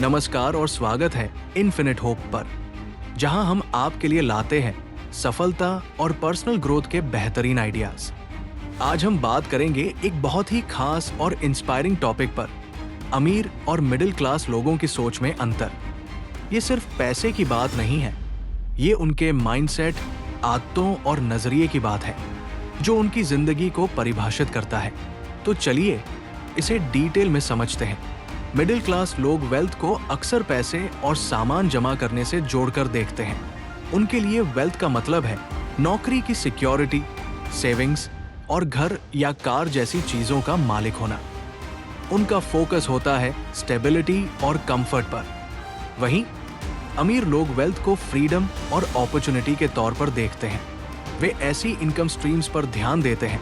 नमस्कार और स्वागत है इन्फिनिट होप पर, जहां हम आपके लिए लाते हैं सफलता और पर्सनल ग्रोथ के बेहतरीन आइडियाज। आज हम बात करेंगे एक बहुत ही खास और इंस्पायरिंग टॉपिक पर, अमीर और मिडिल क्लास लोगों की सोच में अंतर। ये सिर्फ पैसे की बात नहीं है, ये उनके माइंडसेट, आदतों और नजरिए की बात है जो उनकी जिंदगी को परिभाषित करता है। तो चलिए इसे डिटेल में समझते हैं। मिडिल क्लास लोग वेल्थ को अक्सर पैसे और सामान जमा करने से जोड़कर देखते हैं। उनके लिए वेल्थ का मतलब है नौकरी की सिक्योरिटी, सेविंग्स और घर या कार जैसी चीजों का मालिक होना। उनका फोकस होता है स्टेबिलिटी और कंफर्ट पर। वहीं अमीर लोग वेल्थ को फ्रीडम और अपॉर्चुनिटी के तौर पर देखते हैं। वे ऐसी इनकम स्ट्रीम्स पर ध्यान देते हैं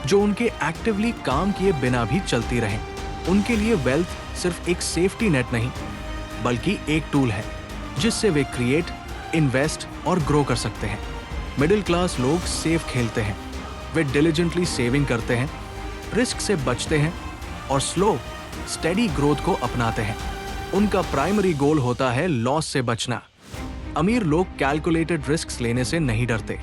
जो उनके एक्टिवली काम किए बिना भी चलती रहें। उनके लिए वेल्थ सिर्फ एक सेफ्टी नेट नहीं, बल्कि एक टूल है जिससे वे क्रिएट, इन्वेस्ट और ग्रो कर सकते हैं। मिडिल क्लास लोग सेफ खेलते हैं। वे डिलिजेंटली सेविंग करते हैं, रिस्क से बचते हैं और स्लो, स्टेडी ग्रोथ को अपनाते हैं। उनका प्राइमरी गोल होता है लॉस से बचना। अमीर लोग कैलकुलेटेड रिस्क लेने से नहीं डरते।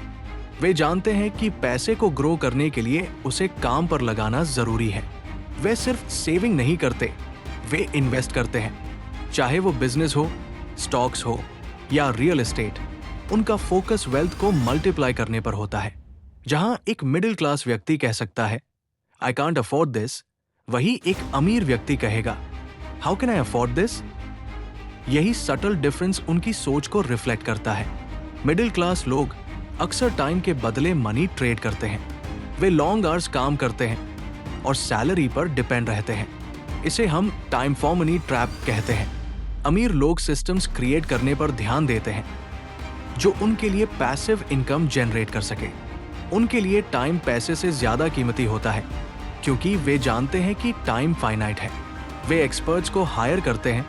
वे जानते हैं कि पैसे को ग्रो करने के लिए उसे काम पर लगाना जरूरी है। वे सिर्फ सेविंग नहीं करते, वे इन्वेस्ट करते हैं। चाहे वो बिजनेस हो, स्टॉक्स हो या रियल एस्टेट, उनका फोकस वेल्थ को मल्टीप्लाई करने पर होता है। जहां एक मिडिल क्लास व्यक्ति कह सकता है, आई कांट अफोर्ड दिस, वही एक अमीर व्यक्ति कहेगा, how can I afford this? यही सटल डिफरेंस उनकी सोच को रिफ्लेक्ट करता है। मिडिल क्लास लोग अक्सर टाइम के बदले मनी ट्रेड करते हैं। वे लॉन्ग आवर्स काम करते हैं और सैलरी पर डिपेंड रहते हैं। इसे हम टाइम फॉर मनी ट्रैप कहते हैं। अमीर लोग सिस्टम्स क्रिएट करने पर ध्यान देते हैं जो उनके लिए पैसिव इनकम जनरेट कर सके। उनके लिए टाइम पैसे से ज्यादा कीमती होता है क्योंकि वे जानते हैं कि टाइम फाइनाइट है। वे एक्सपर्ट्स को हायर करते हैं,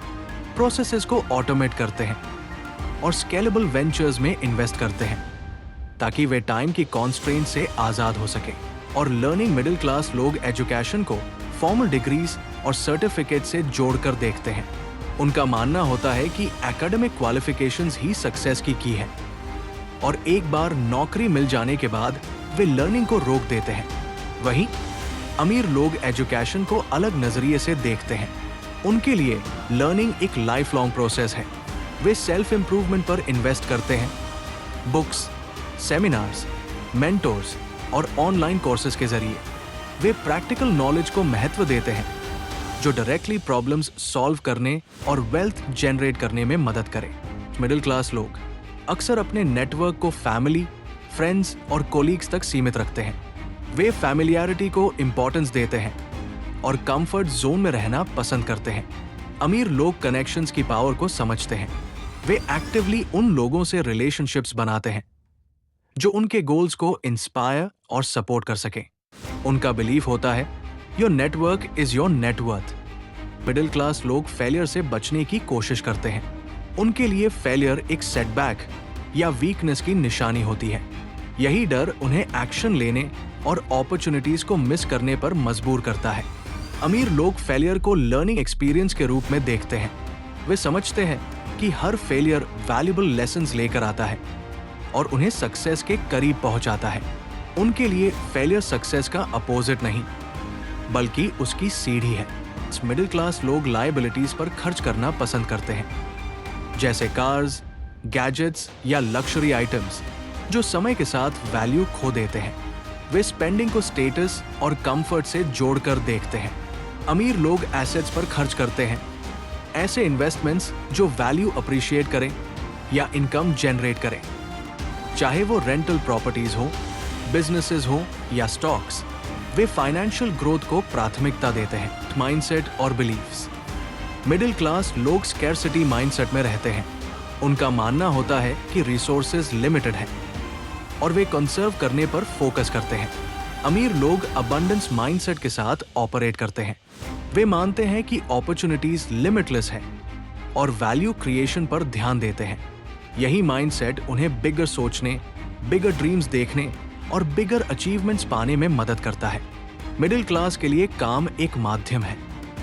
प्रोसेसेस को ऑटोमेट करते हैं और स्केलेबल वेंचर्स में इन्वेस्ट करते हैं ताकि वे टाइम की कॉन्स्ट्रेंट से आजाद हो सके। और लर्निंग मिडिल क्लास लोग एजुकेशन को फॉर्मल डिग्रीज और सर्टिफिकेट से जोड़कर देखते हैं। उनका मानना होता है कि एकेडमिक क्वालिफिकेशंस ही सक्सेस की है और एक बार नौकरी मिल जाने के बाद वे लर्निंग को रोक देते हैं। वहीं अमीर लोग एजुकेशन को अलग नजरिए से देखते हैं। उनके लिए लर्निंग एक लाइफ लॉन्ग प्रोसेस है। वे सेल्फ इंप्रूवमेंट पर इन्वेस्ट करते हैं। बुक्स, सेमिनार्स, मेंटोर्स और ऑनलाइन कोर्सेज के जरिए वे प्रैक्टिकल नॉलेज को महत्व देते हैं जो डायरेक्टली प्रॉब्लम्स सॉल्व करने और वेल्थ जनरेट करने में मदद करे। मिडिल क्लास लोग अक्सर अपने नेटवर्क को फैमिली, फ्रेंड्स और कोलीग्स तक सीमित रखते हैं। वे फैमिलियरिटी को इंपॉर्टेंस देते हैं और कंफर्ट जोन में रहना पसंद करते हैं। अमीर लोग कनेक्शंस की पावर को समझते हैं। वे एक्टिवली उन लोगों से रिलेशनशिप्स बनाते हैं जो उनके गोल्स को इंस्पायर और सपोर्ट कर सके। उनका बिलीफ होता है your network is your net worth. Middle class लोग फेलियर से बचने की कोशिश करते हैं। उनके लिए फेलियर एक सेटबैक या वीकनेस की निशानी होती है। यही डर उन्हें एक्शन लेने और अपॉर्चुनिटीज को मिस करने पर मजबूर करता है। अमीर लोग फेलियर को लर्निंग एक्सपीरियंस के रूप में देखते हैं। वे समझते हैं कि हर फेलियर वैल्यूएबल लेसन्स लेकर आता है और उन्हें सक्सेस के करीब पहुंचाता है। उनके लिए फेलियर सक्सेस का अपोजिट नहीं, बल्कि उसकी सीढ़ी है। मिडिल क्लास लोग लायबिलिटीज पर खर्च करना पसंद करते हैं, जैसे कार्स, गैजेट्स या लग्जरी आइटम्स जो समय के साथ वैल्यू खो देते हैं। वे स्पेंडिंग को स्टेटस और कंफर्ट से जोड़कर देखते हैं। अमीर लोग एसेट्स पर खर्च करते हैं, ऐसे इन्वेस्टमेंट्स जो वैल्यू अप्रिशिएट करें या इनकम जनरेट करें, चाहे वो रेंटल प्रॉपर्टीज हो, बिजनेसेस हो या स्टॉक्स। वे फाइनेंशियल ग्रोथ को प्राथमिकता देते हैं। माइंडसेट और बिलीफ्स। मिडिल क्लास लोग स्कैरसिटी माइंडसेट में रहते हैं। उनका मानना होता है कि रिसोर्सेज लिमिटेड हैं और वे कंजर्व करने पर फोकस करते हैं। अमीर लोग अबंडेंस माइंडसेट के साथ ऑपरेट करते हैं। वे मानते हैं कि अपॉर्चुनिटीज लिमिटलेस है और वैल्यू क्रिएशन पर ध्यान देते हैं। यही माइंडसेट उन्हें बिगर सोचने, बिगर ड्रीम्स देखने और बिगर अचीवमेंट्स पाने में मदद करता है। मिडिल क्लास के लिए काम एक माध्यम है,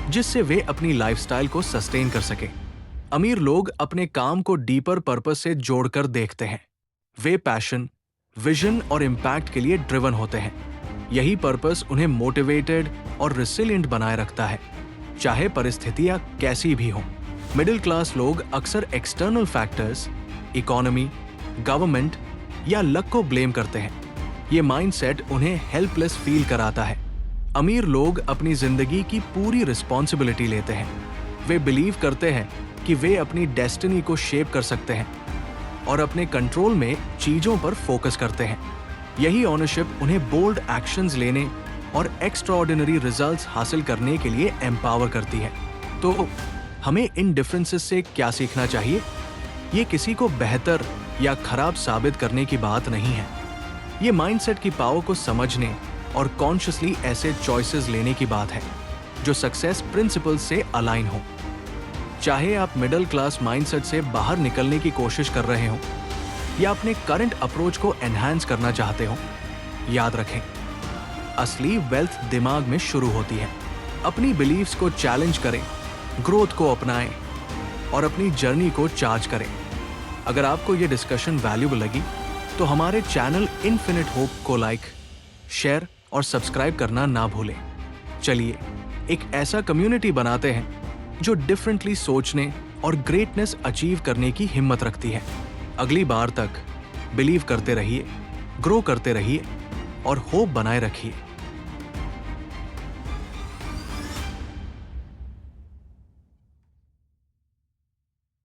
जिससे वे अपनी लाइफस्टाइल को सस्टेन कर सके। अमीर लोग अपने काम को डीपर पर्पस से जोड़कर देखते हैं। वे पैशन, विजन और इम्पैक्ट के लिए ड्रिवन होते हैं। यही पर्पस उन्हें मोटिवेटेड और रिसिलिएंट बनाए रखता है, चाहे परिस्थितियां कैसी भी हों। मिडिल क्लास लोग अक्सर एक्सटर्नल फैक्टर्स, इकोनॉमी, गवर्नमेंट या लक को ब्लेम करते हैं। ये माइंडसेट उन्हें हेल्पलेस फील कराता है। अमीर लोग अपनी जिंदगी की पूरी रिस्पॉन्सिबिलिटी लेते हैं। वे बिलीव करते हैं कि वे अपनी डेस्टिनी को शेप कर सकते हैं और अपने कंट्रोल में चीजों पर फोकस करते हैं। यही ओनरशिप उन्हें बोल्ड एक्शंस लेने और एक्स्ट्राऑर्डिनरी रिजल्ट्स हासिल करने के लिए एम्पावर करती है। तो हमें इन डिफरेंसेस से क्या सीखना चाहिए? ये किसी को बेहतर या खराब साबित करने की बात नहीं है। ये माइंडसेट की पावर को समझने और कॉन्शियसली ऐसे चॉइसेस लेने की बात है जो सक्सेस प्रिंसिपल्स से अलाइन हो। चाहे आप मिडिल क्लास माइंडसेट से बाहर निकलने की कोशिश कर रहे हो या अपने करंट अप्रोच को एनहांस करना चाहते हो, याद रखें, असली वेल्थ दिमाग में शुरू होती है। अपनी बिलीव्स को चैलेंज करें, ग्रोथ को अपनाएं और अपनी जर्नी को चार्ज करें। अगर आपको ये डिस्कशन वैल्यूबल लगी तो हमारे चैनल इन्फिनिट होप को लाइक, शेयर और सब्सक्राइब करना ना भूलें। चलिए एक ऐसा कम्युनिटी बनाते हैं जो डिफरेंटली सोचने और ग्रेटनेस अचीव करने की हिम्मत रखती है। अगली बार तक बिलीव करते रहिए, ग्रो करते रहिए और होप बनाए रखिए।